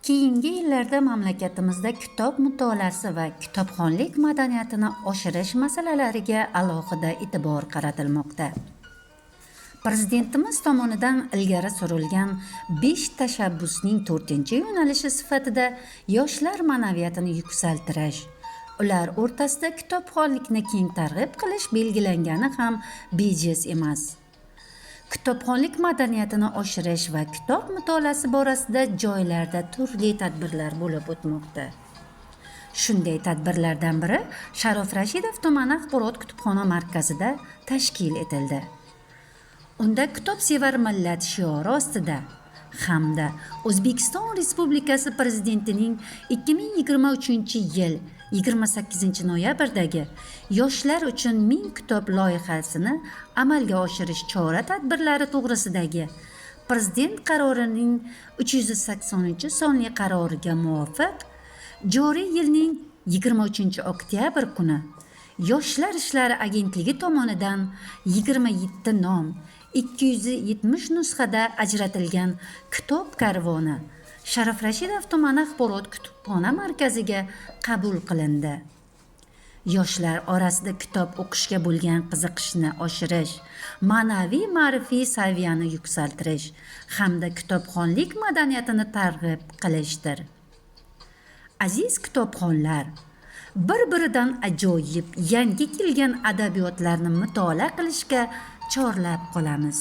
Keyingi yillarda mamlakatimizda kitob mutolaasi va kitobxonlik madaniyatini oshirish masalalariga alohida e'tibor qaratilmoqda. Prezidentimiz tomonidan ilgari surilgan 5 tashabbusning 4-yo'nalishi sifatida yoshlar ma'naviyatini yuksaltirish, ular o'rtasida kitobxonlikni keng targ'ib qilish belgilangani ham bejiz emas. Kitobxonlik madaniyatini oshirish va kitob mutolaasi borasida joylarda turli tadbirlar bo'lib o'tmoqda. Shunday tadbirlardan biri Sharof Rashidov tumani axborot kutubxona markazida tashkil etildi. Unda kitobsevar millat shiori ostida hamda O'zbekiston Respublikasi Prezidentining 2023-yil 28-noyabrdagi Yoshlar uchun 1000 kitob loyihasini amalga oshirish chora-tadbirlari to'g'risidagi Prezident qarorining 380-sonli qaroriga muvofiq joriy yilning 23-oktyabr kuni Yoshlar ishlari agentligi tomonidan 27 nom 270 nusxada ajratilgan kitob karvoni Sharof Rashidov tumani axborot kutubxona markaziga qabul qilindi. Yoshlar orasida kitob o'qishga bo'lgan qiziqishni oshirish, ma'naviy-ma'rifiy saviyani yuksaltirish hamda kitobxonlik madaniyatini targ'ib qilishdir. Aziz kitobxonlar, bir-biridan ajoyib yangi kelgan adabiyotlarni mutolaa qilishga chorlab qolamiz.